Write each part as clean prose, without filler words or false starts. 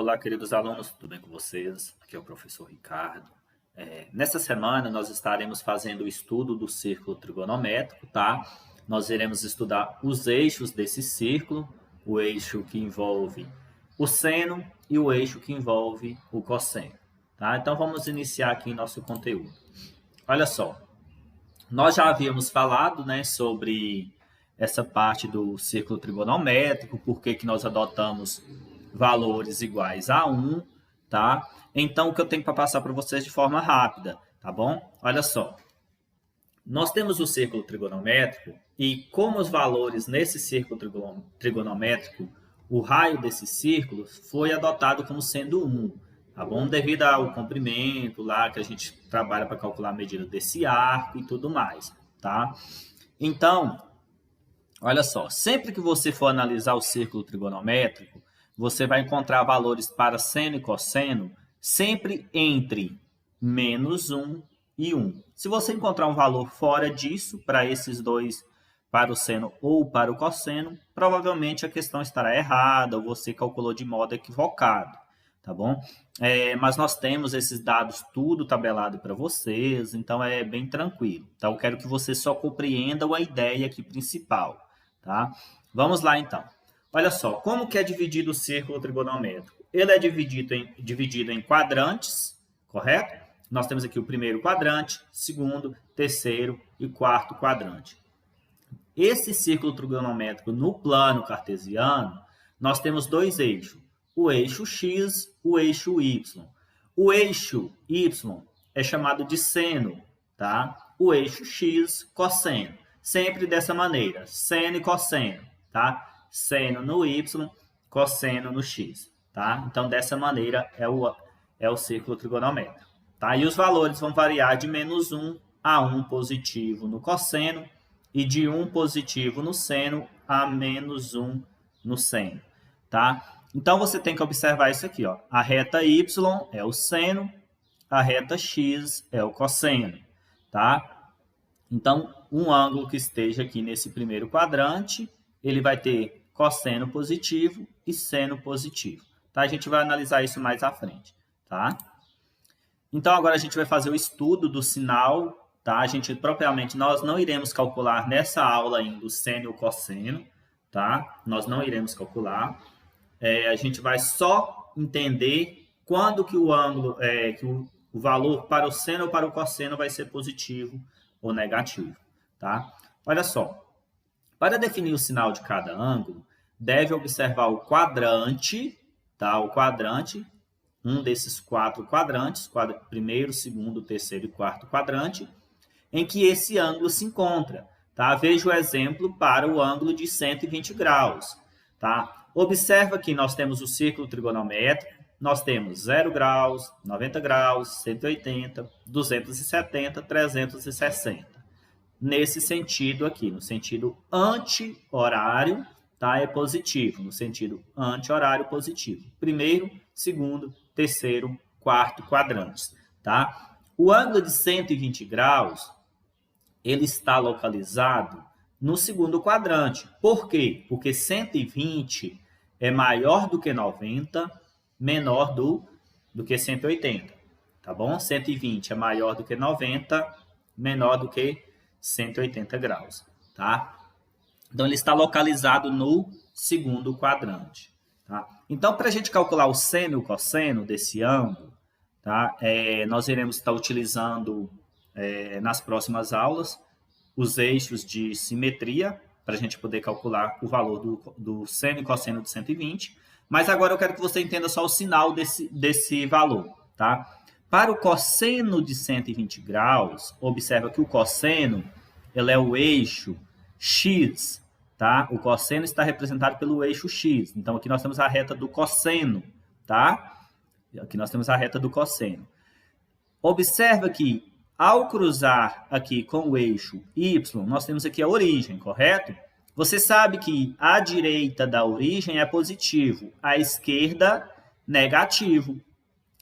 Olá, queridos alunos, tudo bem com vocês? Aqui é o professor Ricardo. Nessa semana, nós estaremos fazendo o estudo do círculo trigonométrico, tá? Nós iremos estudar os eixos desse círculo, o eixo que envolve o seno e o eixo que envolve o cosseno, tá? Então, vamos iniciar aqui nosso conteúdo. Olha só, nós já havíamos falado, né, sobre essa parte do círculo trigonométrico, por que nós adotamos valores iguais a 1, tá? Então, o que eu tenho para passar para vocês de forma rápida, tá bom? Olha só, nós temos o círculo trigonométrico e como os valores nesse círculo trigonométrico, o raio desse círculo foi adotado como sendo 1, tá bom? Devido ao comprimento lá que a gente trabalha para calcular a medida desse arco e tudo mais, tá? Então, olha só, sempre que você for analisar o círculo trigonométrico, você vai encontrar valores para seno e cosseno sempre entre menos 1 e 1. Se você encontrar um valor fora disso, para esses dois, para o seno ou para o cosseno, provavelmente a questão estará errada ou você calculou de modo equivocado, tá bom? Mas nós temos esses dados tudo tabelado para vocês, então é bem tranquilo. Então, eu quero que você só compreendam a ideia aqui principal, tá? Vamos lá, então. Olha só, como que é dividido o círculo trigonométrico? Ele é dividido em quadrantes, correto? Nós temos aqui o primeiro quadrante, segundo, terceiro e quarto quadrante. Esse círculo trigonométrico no plano cartesiano, nós temos dois eixos, o eixo X, o eixo Y. O eixo Y é chamado de seno, tá? O eixo X, cosseno. Sempre dessa maneira, seno e cosseno, tá? Seno no Y, cosseno no X, tá? Então, dessa maneira é o círculo trigonométrico, tá? E os valores vão variar de menos 1 a 1 positivo no cosseno e de 1 positivo no seno a menos 1 no seno, tá? Então, você tem que observar isso aqui, ó. A reta Y é o seno, a reta X é o cosseno, tá? Então, um ângulo que esteja aqui nesse primeiro quadrante, ele vai ter cosseno positivo e seno positivo, tá? A gente vai analisar isso mais à frente, tá? Então, agora a gente vai fazer o estudo do sinal, tá? Nós não iremos calcular nessa aula ainda o seno e o cosseno, tá? Nós não iremos calcular. A gente vai só entender quando que o ângulo, o valor para o seno ou para o cosseno vai ser positivo ou negativo, tá? Olha só, para definir o sinal de cada ângulo, deve observar o quadrante, tá? O quadrante, um desses quatro quadrantes, primeiro, segundo, terceiro e quarto quadrante, em que esse ângulo se encontra, tá? Veja o exemplo para o ângulo de 120 graus, tá? Observa que nós temos o círculo trigonométrico, nós temos 0 graus, 90 graus, 180, 270, 360. Nesse sentido aqui, no sentido anti-horário, tá? É positivo, no sentido anti-horário positivo. Primeiro, segundo, terceiro, quarto quadrantes, tá? O ângulo de 120 graus, ele está localizado no segundo quadrante. Por quê? Porque 120 é maior do que 90, menor do que 180, tá bom? 120 é maior do que 90, menor do que 180 graus, tá? Então, ele está localizado no segundo quadrante, tá? Então, para a gente calcular o seno e o cosseno desse ângulo, tá? Nós iremos estar utilizando, nas próximas aulas, os eixos de simetria, para a gente poder calcular o valor do seno e cosseno de 120. Mas agora eu quero que você entenda só o sinal desse valor, tá? Para o cosseno de 120 graus, observa que o cosseno ele é o eixo X, tá? O cosseno está representado pelo eixo X. Então, aqui nós temos a reta do cosseno, tá? Aqui nós temos a reta do cosseno. Observa que, ao cruzar aqui com o eixo Y, nós temos aqui a origem, correto? Você sabe que a direita da origem é positivo, a esquerda negativo,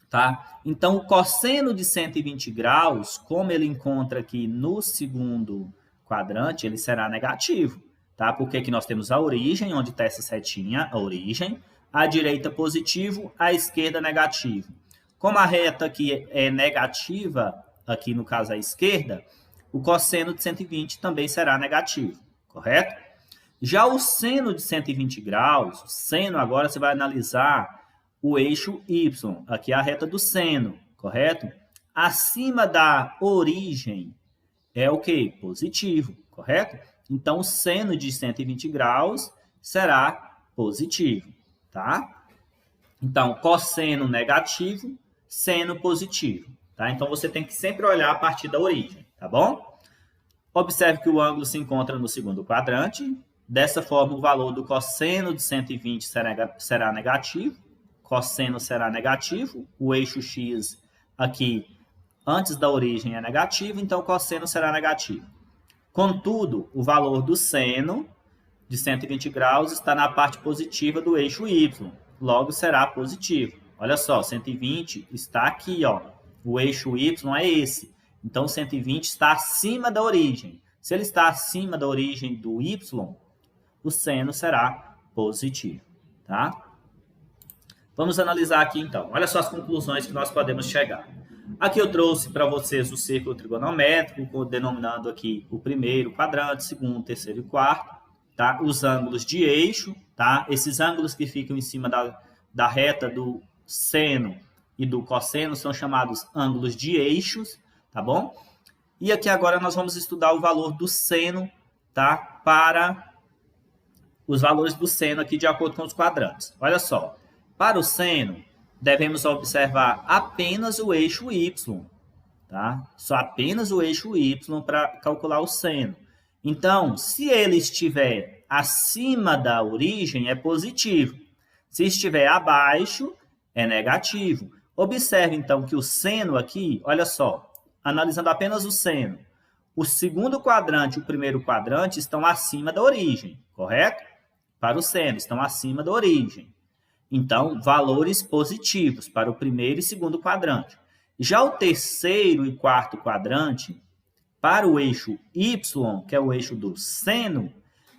tá? Então, o cosseno de 120 graus, como ele encontra aqui no segundo quadrante, ele será negativo, tá? Porque aqui nós temos a origem, onde está essa setinha, a origem. à direita positivo, à esquerda negativo. Como a reta aqui é negativa, aqui no caso a esquerda, o cosseno de 120 também será negativo, correto? Já o seno de 120 graus, o seno agora você vai analisar o eixo Y, aqui é a reta do seno, correto? Acima da origem é o quê? Positivo, correto? Então, o seno de 120 graus será positivo, tá? Então, cosseno negativo, seno positivo, tá? Então, você tem que sempre olhar a partir da origem, tá bom? Observe que o ângulo se encontra no segundo quadrante. Dessa forma, o valor do cosseno de 120 será negativo. Cosseno será negativo. O eixo X aqui, antes da origem, é negativo, então o cosseno será negativo. Contudo, o valor do seno de 120 graus está na parte positiva do eixo Y. Logo, será positivo. Olha só, 120 está aqui, ó. O eixo Y é esse. Então, 120 está acima da origem. Se ele está acima da origem do Y, o seno será positivo, tá? Vamos analisar aqui, então. Olha só as conclusões que nós podemos chegar. Aqui eu trouxe para vocês o círculo trigonométrico, denominando aqui o primeiro quadrante, segundo, terceiro e quarto, tá? Os ângulos de eixo, tá? Esses ângulos que ficam em cima da reta do seno e do cosseno são chamados ângulos de eixos, tá bom? E aqui agora nós vamos estudar o valor do seno, tá? Para os valores do seno aqui de acordo com os quadrantes. Olha só, para o seno, devemos observar apenas o eixo Y, tá? Só apenas o eixo Y para calcular o seno. Então, se ele estiver acima da origem, é positivo. Se estiver abaixo, é negativo. Observe, então, que o seno aqui, olha só, analisando apenas o seno, o segundo quadrante e o primeiro quadrante estão acima da origem, correto? Para o seno, estão acima da origem. Então, valores positivos para o primeiro e segundo quadrante. Já o terceiro e quarto quadrante, para o eixo Y, que é o eixo do seno,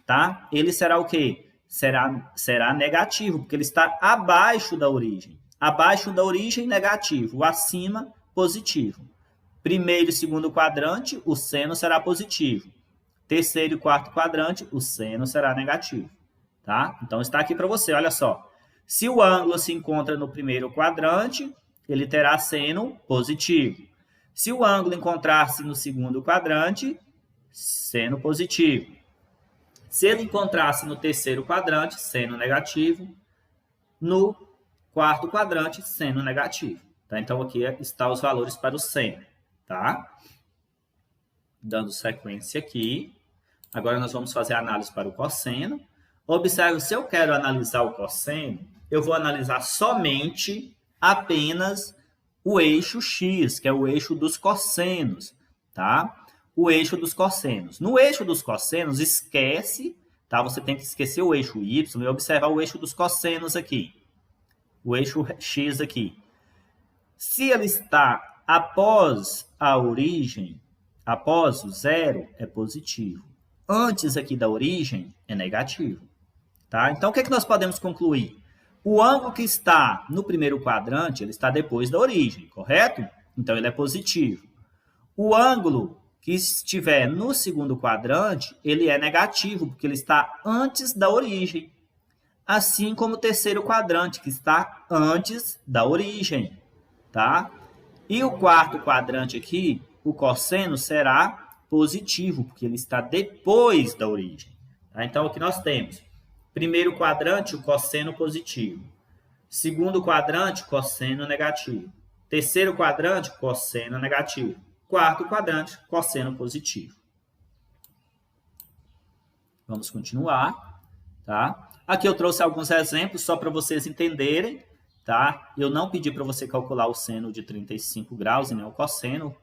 tá? Ele será o quê? Será negativo, porque ele está abaixo da origem. Abaixo da origem, negativo. Acima, positivo. Primeiro e segundo quadrante, o seno será positivo. Terceiro e quarto quadrante, o seno será negativo. Tá? Então, está aqui para você, olha só. Se o ângulo se encontra no primeiro quadrante, ele terá seno positivo. Se o ângulo encontrar-se no segundo quadrante, seno positivo. Se ele encontrar-se no terceiro quadrante, seno negativo. No quarto quadrante, seno negativo. Tá? Então, aqui estão os valores para o seno. Tá? Dando sequência aqui. Agora, nós vamos fazer a análise para o cosseno. Observe, se eu quero analisar o cosseno, eu vou analisar somente apenas o eixo X, que é o eixo dos cossenos, tá? O eixo dos cossenos. No eixo dos cossenos, esquece, tá? Você tem que esquecer o eixo Y e observar o eixo dos cossenos aqui. O eixo X aqui. Se ele está após a origem, após o zero, é positivo. Antes aqui da origem, é negativo. Tá? Então, o que nós podemos concluir? O ângulo que está no primeiro quadrante, ele está depois da origem, correto? Então, ele é positivo. O ângulo que estiver no segundo quadrante, ele é negativo, porque ele está antes da origem. Assim como o terceiro quadrante, que está antes da origem. Tá? E o quarto quadrante aqui, o cosseno será positivo, porque ele está depois da origem. Tá? Então, o que nós temos? Primeiro quadrante, o cosseno positivo. Segundo quadrante, cosseno negativo. Terceiro quadrante, cosseno negativo. Quarto quadrante, cosseno positivo. Vamos continuar. Tá? Aqui eu trouxe alguns exemplos só para vocês entenderem. Tá? Eu não pedi para você calcular o seno de 35 graus e nem o cosseno,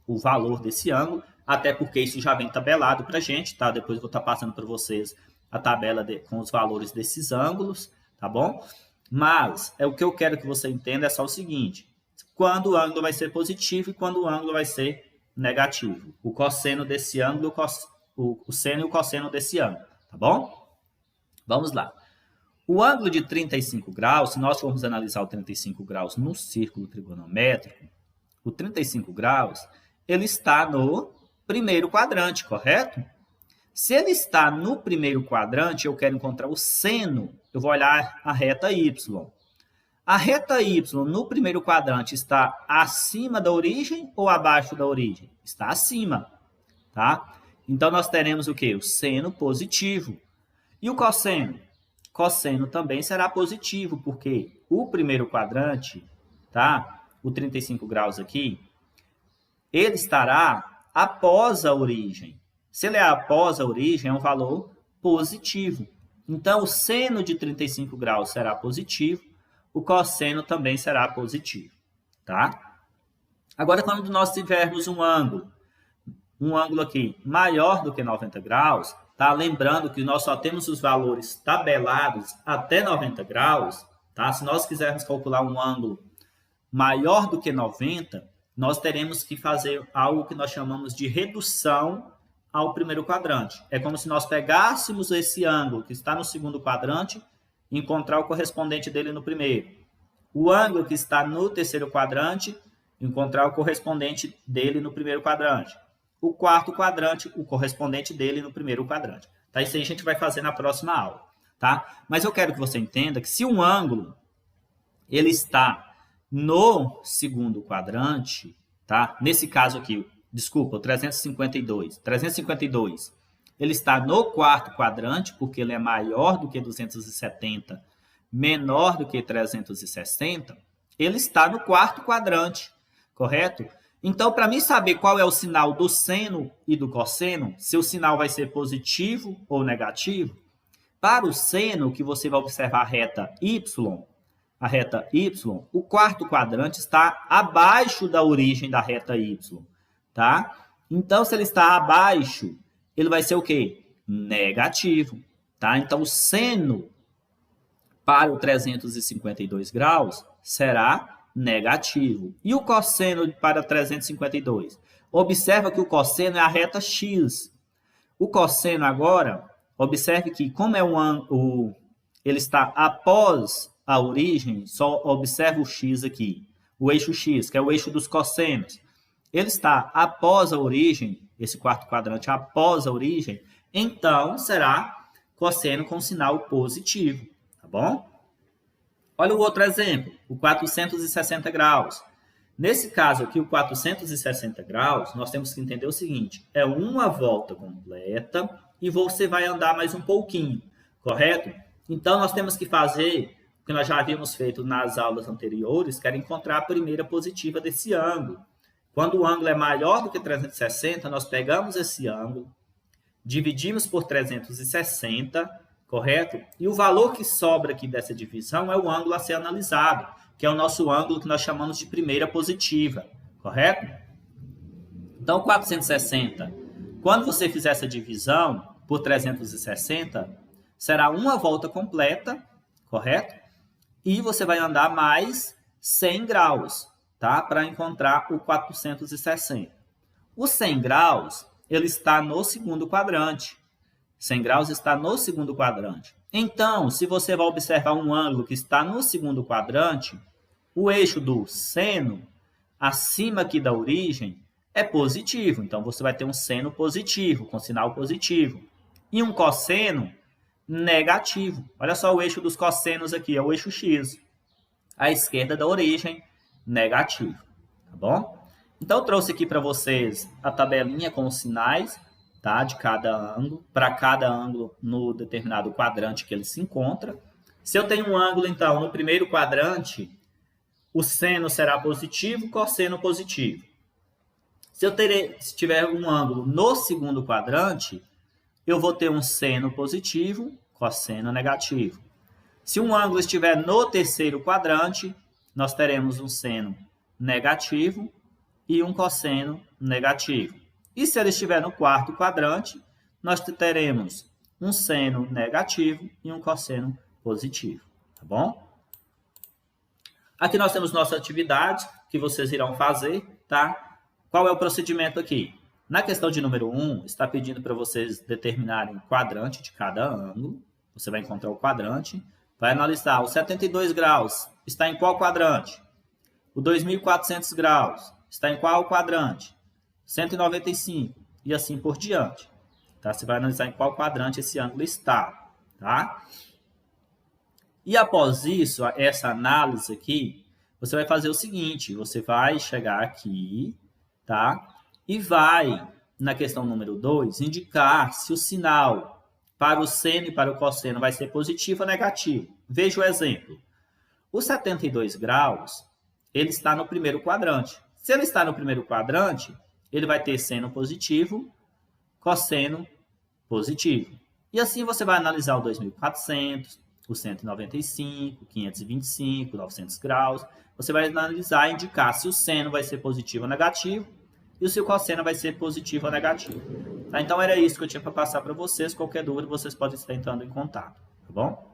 o valor desse ângulo, até porque isso já vem tabelado para a gente. Tá? Depois eu vou estar passando para vocês a tabela com os valores desses ângulos, tá bom? Mas o que eu quero que você entenda é só o seguinte, quando o ângulo vai ser positivo e quando o ângulo vai ser negativo. O cosseno desse ângulo, o seno e o cosseno desse ângulo, tá bom? Vamos lá. O ângulo de 35 graus, se nós formos analisar o 35 graus no círculo trigonométrico, o 35 graus, ele está no primeiro quadrante, correto? Se ele está no primeiro quadrante, eu quero encontrar o seno, eu vou olhar a reta y. A reta y no primeiro quadrante está acima da origem ou abaixo da origem? Está acima, tá? Então, nós teremos o quê? O seno positivo. E o cosseno? Cosseno também será positivo, porque o primeiro quadrante, tá? O 35 graus aqui, ele estará após a origem. Se ele é após a origem, é um valor positivo. Então, o seno de 35 graus será positivo, o cosseno também será positivo, tá? Agora, quando nós tivermos um ângulo aqui maior do que 90 graus, tá? Lembrando que nós só temos os valores tabelados até 90 graus, tá? Se nós quisermos calcular um ângulo maior do que 90, nós teremos que fazer algo que nós chamamos de redução ao primeiro quadrante. É como se nós pegássemos esse ângulo que está no segundo quadrante e encontrar o correspondente dele no primeiro. O ângulo que está no terceiro quadrante, encontrar o correspondente dele no primeiro quadrante. O quarto quadrante, o correspondente dele no primeiro quadrante. Tá? Isso aí a gente vai fazer na próxima aula. Tá? Mas eu quero que você entenda que se um ângulo ele está no segundo quadrante, tá? Nesse caso aqui, desculpa, o 352. 352, ele está no quarto quadrante, porque ele é maior do que 270, menor do que 360. Ele está no quarto quadrante, correto? Então, para mim saber qual é o sinal do seno e do cosseno, se o sinal vai ser positivo ou negativo, para o seno, que você vai observar a reta y, o quarto quadrante está abaixo da origem da reta y, tá? Então, se ele está abaixo, ele vai ser o quê? Negativo, tá? Então, o seno para o 352 graus será negativo. E o cosseno para 352? Observa que o cosseno é a reta x. O cosseno agora, observe que como é ele está após a origem, só observa o x aqui, o eixo x, que é o eixo dos cossenos. Ele está após a origem, esse quarto quadrante após a origem, então será cosseno com sinal positivo, tá bom? Olha o outro exemplo, o 460 graus. Nesse caso aqui, o 460 graus, nós temos que entender o seguinte, é uma volta completa e você vai andar mais um pouquinho, correto? Então, nós temos que fazer o que nós já havíamos feito nas aulas anteriores, que era encontrar a primeira positiva desse ângulo. Quando o ângulo é maior do que 360, nós pegamos esse ângulo, dividimos por 360, correto? E o valor que sobra aqui dessa divisão é o ângulo a ser analisado, que é o nosso ângulo que nós chamamos de primeira positiva, correto? Então, 460, quando você fizer essa divisão por 360, será uma volta completa, correto? E você vai andar mais 100 graus, tá? Para encontrar o 460. O 100 graus, ele está no segundo quadrante. 100 graus está no segundo quadrante. Então, se você vai observar um ângulo que está no segundo quadrante, o eixo do seno, acima aqui da origem, é positivo. Então, você vai ter um seno positivo, com sinal positivo. E um cosseno negativo. Olha só o eixo dos cossenos aqui, é o eixo x. À esquerda da origem, negativo. Tá bom? Então, eu trouxe aqui para vocês a tabelinha com os sinais, tá, de cada ângulo, para cada ângulo no determinado quadrante que ele se encontra. Se eu tenho um ângulo, então, no primeiro quadrante, o seno será positivo, cosseno positivo. Se tiver um ângulo no segundo quadrante, eu vou ter um seno positivo, cosseno negativo. Se um ângulo estiver no terceiro quadrante, nós teremos um seno negativo e um cosseno negativo. E se ele estiver no quarto quadrante, nós teremos um seno negativo e um cosseno positivo, tá bom? Aqui nós temos nossa atividade que vocês irão fazer, tá? Qual é o procedimento aqui? Na questão de número 1, está pedindo para vocês determinarem o quadrante de cada ângulo. Você vai encontrar o quadrante. vai analisar os 72 graus, está em qual quadrante? O 2.400 graus, está em qual quadrante? 195, e assim por diante. Tá? Você vai analisar em qual quadrante esse ângulo está. Tá? E após isso, essa análise aqui, você vai fazer o seguinte, você vai chegar aqui, tá? E vai, na questão número 2, indicar se o sinal para o seno e para o cosseno vai ser positivo ou negativo. Veja o exemplo. O 72 graus, ele está no primeiro quadrante. Se ele está no primeiro quadrante, ele vai ter seno positivo, cosseno positivo. E assim você vai analisar o 2.400, o 195, 525, 900 graus. Você vai analisar e indicar se o seno vai ser positivo ou negativo e se o cosseno vai ser positivo ou negativo. Tá? Então, era isso que eu tinha para passar para vocês. Qualquer dúvida, vocês podem estar entrando em contato. Tá bom?